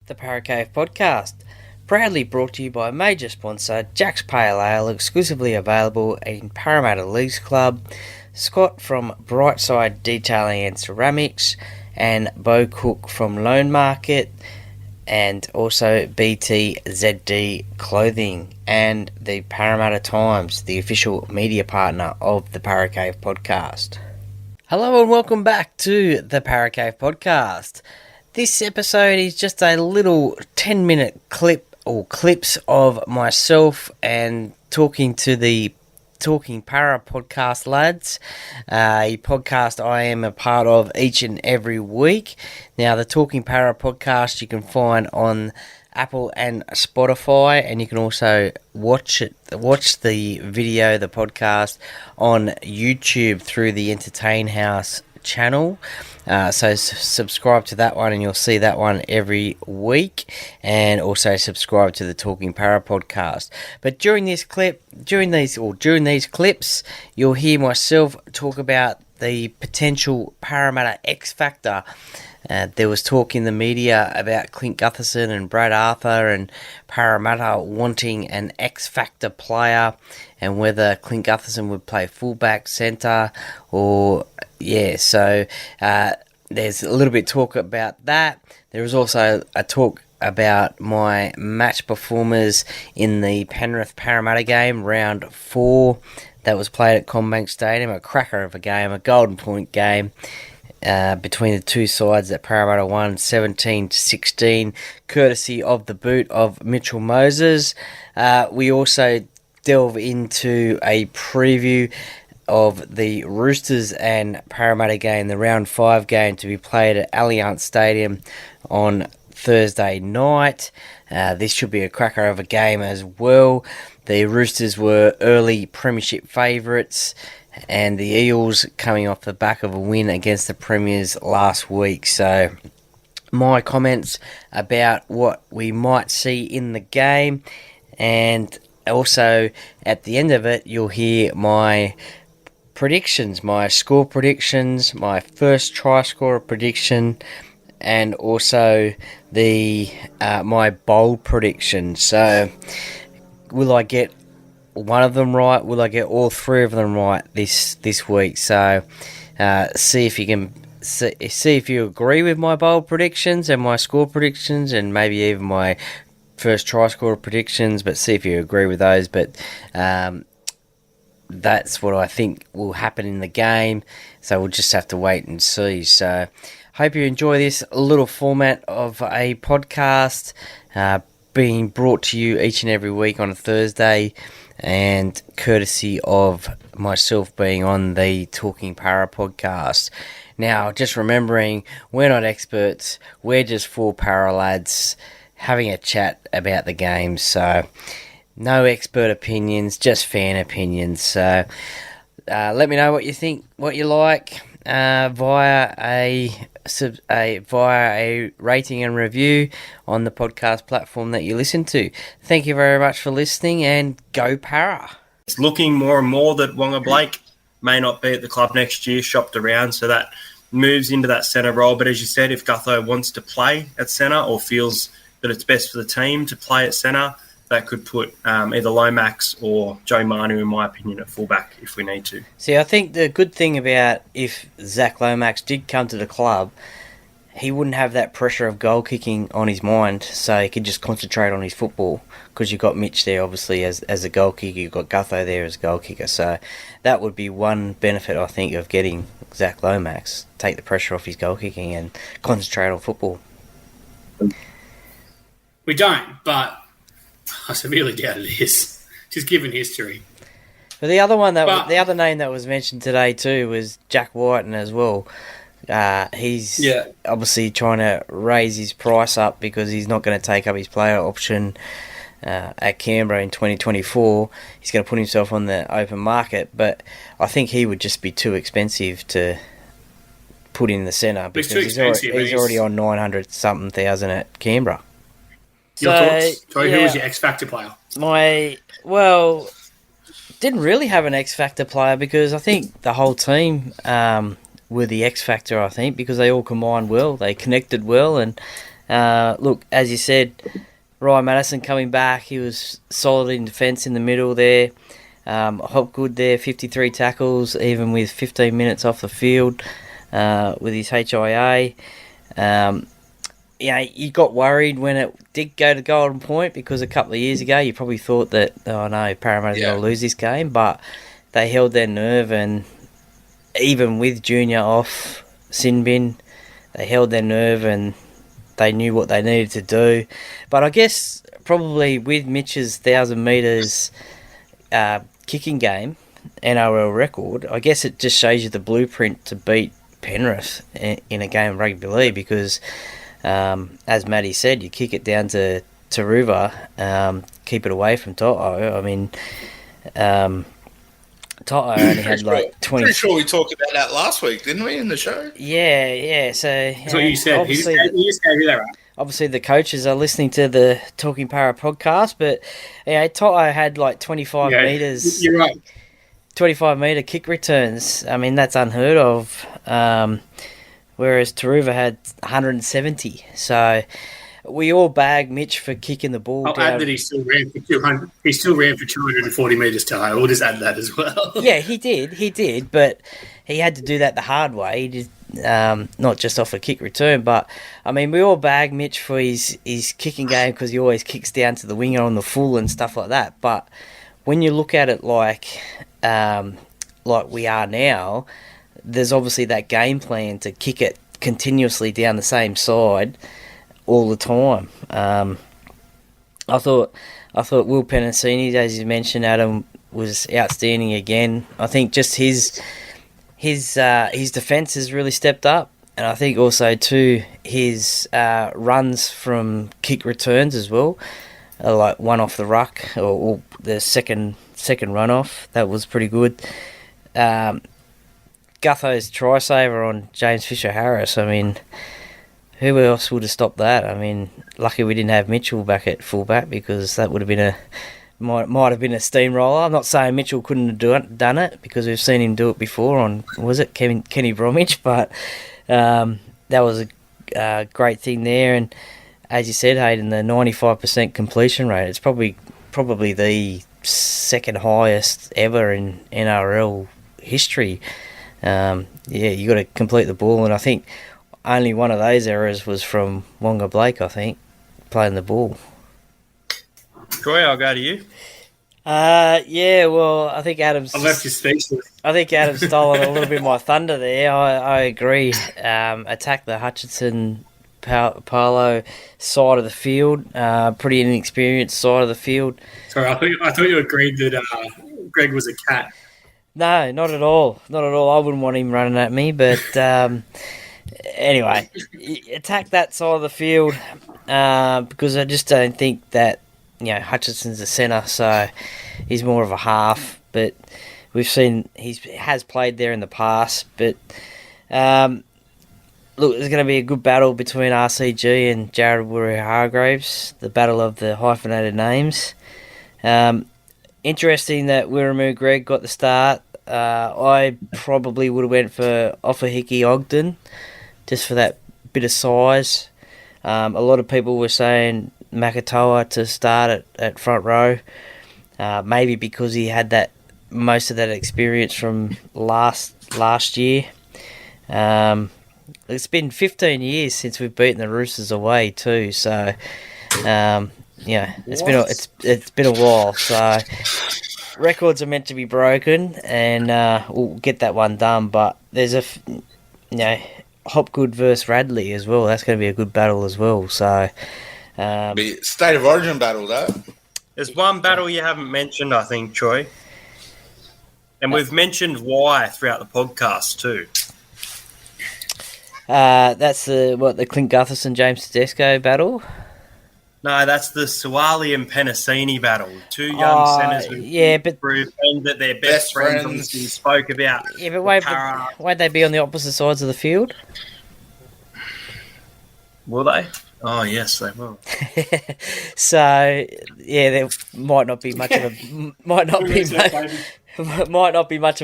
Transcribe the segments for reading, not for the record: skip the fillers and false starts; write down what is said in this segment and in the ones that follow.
the Para Cave podcast, proudly brought to you by major sponsor Jack's Pale Ale, exclusively available in Parramatta Leagues Club, Scott from Brightside Detailing and Ceramics, and Bo Cook from Loan Market, and also BTZD Clothing, and the Parramatta Times, the official media partner of the Para Cave podcast. Hello and welcome back to the Para Cave podcast. This episode is just a little 10-minute clip or clips of myself and talking to the Talking Para podcast lads, a podcast I am a part of each and every week. Now, the Talking Para podcast you can find on Apple and Spotify, and you can also watch the video, the podcast, on YouTube through the Entertain House channel. So subscribe to that one and you'll see that one every week, and also subscribe to the Talking Para podcast. But during these clips, you'll hear myself talk about the potential Parramatta X Factor. There was talk in the media about Clint Gutherson and Brad Arthur and Parramatta wanting an X Factor player, and whether Clint Gutherson would play fullback, centre, or so there's a little bit of talk about that. There was also a talk about my match performers in the Penrith Parramatta game, round 4, that was played at CommBank Stadium. A cracker of a game, a golden point game between the two sides that Parramatta won 17-16, courtesy of the boot of Mitchell Moses. We also delve into a preview of the Roosters and Parramatta game, the round 5 game to be played at Allianz Stadium on Thursday night. This should be a cracker of a game as well. The Roosters were early premiership favourites, and the Eels coming off the back of a win against the Premiers last week. So my comments about what we might see in the game, and also at the end of it you'll hear my predictions, my score predictions, my first try scorer prediction, and also the my bold prediction. So will I get one of them right? Will I get all 3 of them right this week? So see if you can see if you agree with my bold predictions and my score predictions, and maybe even my first try scorer predictions, but see if you agree with those. But that's what I think will happen in the game, so we'll just have to wait and see. So hope you enjoy this little format of a podcast being brought to you each and every week on a Thursday, and courtesy of myself being on the Talking Para podcast. Now, just remembering, we're not experts, we're just 4 para lads having a chat about the game, so no expert opinions, just fan opinions. So let me know what you think, what you like, via a rating and review on the podcast platform that you listen to. Thank you very much for listening, and go Para. It's looking more and more that Wonga Blake may not be at the club next year, shopped around, so that moves into that centre role. But as you said, if Gutho wants to play at centre or feels that it's best for the team to play at centre, that could put either Lomax or Joe Manu, in my opinion, at fullback if we need to. See, I think the good thing about if Zach Lomax did come to the club, he wouldn't have that pressure of goal kicking on his mind, so he could just concentrate on his football, because you've got Mitch there, obviously, as a goal kicker. You've got Gutho there as a goal kicker. So that would be one benefit, I think, of getting Zach Lomax. Take the pressure off his goal kicking and concentrate on football. We don't, but I severely doubt it is, just given history. But the other name that was mentioned today too was Jack Whiten as well. He's obviously trying to raise his price up because he's not going to take up his player option at Canberra in 2024. He's going to put himself on the open market, but I think he would just be too expensive to put in the centre, because he's already on 900-something thousand at Canberra. Your thoughts? Sorry, who was your X Factor player? Didn't really have an X Factor player, because I think the whole team were the X Factor, I think, because they all combined well, they connected well, and Look, as you said, Ryan Madison coming back, he was solid in defence in the middle there. Hopgood there, 53 tackles, even with 15 minutes off the field with his HIA. You got worried when it did go to Golden Point because a couple of years ago you probably thought that, oh no, Parramatta's going to lose this game, but they held their nerve, and even with Junior off Sinbin, they held their nerve and they knew what they needed to do. But I guess probably with Mitch's 1,000 metres kicking game, NRL record, I guess it just shows you the blueprint to beat Penrith in a game of rugby league because, as Matty said, you kick it down to River, keep it away from Toto. I mean, Toto only had like 20. Pretty sure we talked about that last week, didn't we, in the show? Yeah. So that's what you said. Obviously, the coaches are listening to the Talking Para podcast, but Toto had like 25 metres. You're right. 25-metre kick returns. I mean, that's unheard of. Whereas Taruva had 170. So we all bag Mitch for kicking the ball I'll down. add that he still ran for 200. He still ran for 240 metres to high. We'll just add that as well. Yeah, he did, but he had to do that the hard way. He did, not just off a kick return, but I mean, we all bag Mitch for his kicking game because he always kicks down to the winger on the full and stuff like that. But when you look at it like we are now, there's obviously that game plan to kick it continuously down the same side all the time. I thought Will Penasini, as you mentioned, Adam, was outstanding again. I think just his defence has really stepped up, and I think also too his runs from kick returns as well, like one off the ruck or the second run off, that was pretty good. Gutho's try saver on James Fisher-Harris, I mean, who else would have stopped that? I mean, lucky we didn't have Mitchell back at fullback because that would have been might have been a steamroller. I'm not saying Mitchell couldn't have done it because we've seen him do it before on, was it Kenny Bromwich? But that was a great thing there. And as you said, Hayden, the 95% completion rate, it's probably the second highest ever in NRL history. You got to complete the ball, and I think only one of those errors was from Wonga Blake, I think, playing the ball. Troy, I'll go to you. Well, I think Adam's... I left you speechless. I think Adam's stolen a little bit of my thunder there. I agree. Attack the Hutchinson Paolo side of the field, pretty inexperienced side of the field. Sorry, I thought you agreed that Greg was a cat. No, not at all. Not at all. I wouldn't want him running at me, but anyway, attack that side of the field because I just don't think that, Hutchinson's a centre, so he's more of a half, but we've seen he has played there in the past, but look, there's going to be a good battle between RCG and Jared Warrior-Hargraves, the battle of the hyphenated names. Interesting that Wiremu Greg got the start. I probably would have went for Ofahiki Ogden, just for that bit of size. A lot of people were saying Makatoa to start at front row, maybe because he had most of that experience from last year. It's been 15 years since we've beaten the Roosters away too, so it's been a while. So records are meant to be broken, and we'll get that one done. But there's Hopgood versus Radley as well. That's going to be a good battle as well. So be state of origin battle, though. There's one battle you haven't mentioned, I think, Troy, and we've mentioned why throughout the podcast too. That's the Clint Gutherson James Tedesco battle. No, that's the Suwali and Penasini battle. Two young centres who and that they're best friends. Obviously, spoke about. Yeah, but won't they be on the opposite sides of the field? Will they? Oh, yes, they will. So, there might not be much of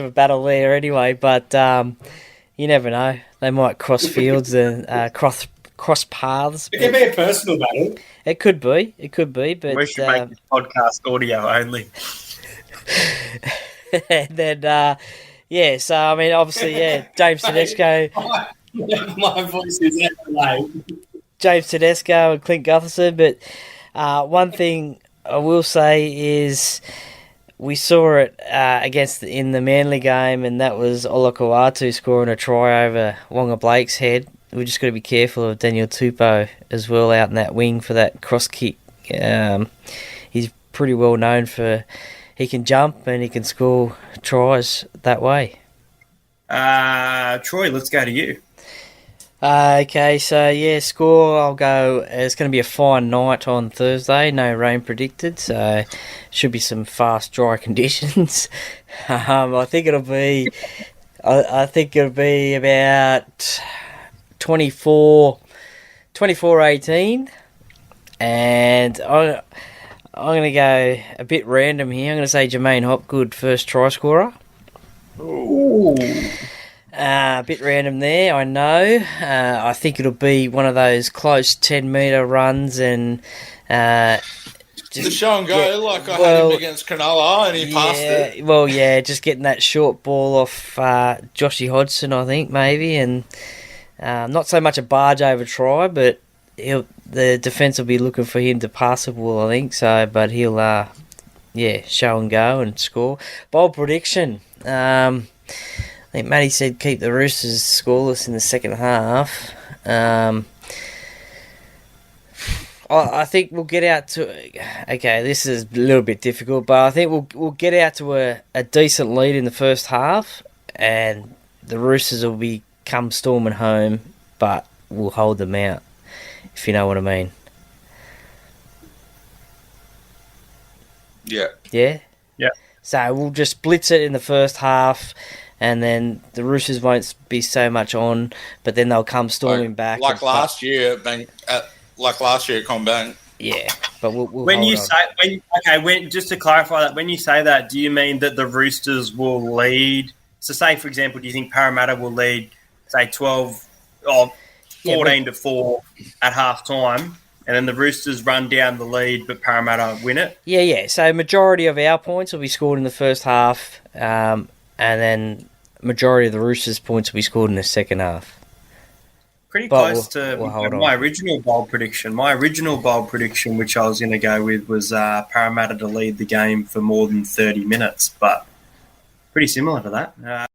a battle there anyway. But you never know; they might cross fields and cross paths. It can be a personal battle. It could be, but We should make this podcast audio only. and then so I mean, obviously, James Tedesco, My voice is out delayed. James Tedesco, and Clint Gutherson. But one thing I will say is we saw it in the Manly game, and that was Olakau'atu scoring a try over Wonga Blake's head. We just got to be careful of Daniel Tupou as well out in that wing for that cross kick. He's pretty well known for he can jump and he can score tries that way. Troy, let's go to you. Okay, so score. I'll go. It's going to be a fine night on Thursday. No rain predicted, so should be some fast, dry conditions. I think it'll be. I think it'll be about 24-18, and I'm going to go a bit random here. I'm going to say Jermaine Hopgood first try scorer. Ooh. A bit random there, I know. I think it'll be one of those close 10-metre runs and the show and go, I had him against Cronulla and he passed it. Well, just getting that short ball off Joshy Hodgson, I think, maybe, and not so much a barge over try, but the defence will be looking for him to pass the ball, I think, so, but he'll, show and go and score. Bold prediction. I think Matty said keep the Roosters scoreless in the second half. I think we'll get out to... Okay, this is a little bit difficult, but I think we'll get out to a decent lead in the first half, and the Roosters will come storming home, but we'll hold them out, if you know what I mean. Yeah. Yeah? Yeah. So we'll just blitz it in the first half, and then the Roosters won't be so much on, but then they'll come storming back. Like last year at CommBank. Yeah, but we'll when hold you on. just to clarify that, when you say that, do you mean that the Roosters will lead? So, say for example, do you think Parramatta will lead, say 14 to 4 at half time, and then the Roosters run down the lead, but Parramatta win it? Yeah. So majority of our points will be scored in the first half, and then majority of the Roosters' points will be scored in the second half. Pretty But close to hold my on. original bold prediction. My original bold prediction, which I was going to go with, was Parramatta to lead the game for more than 30 minutes, but pretty similar to that.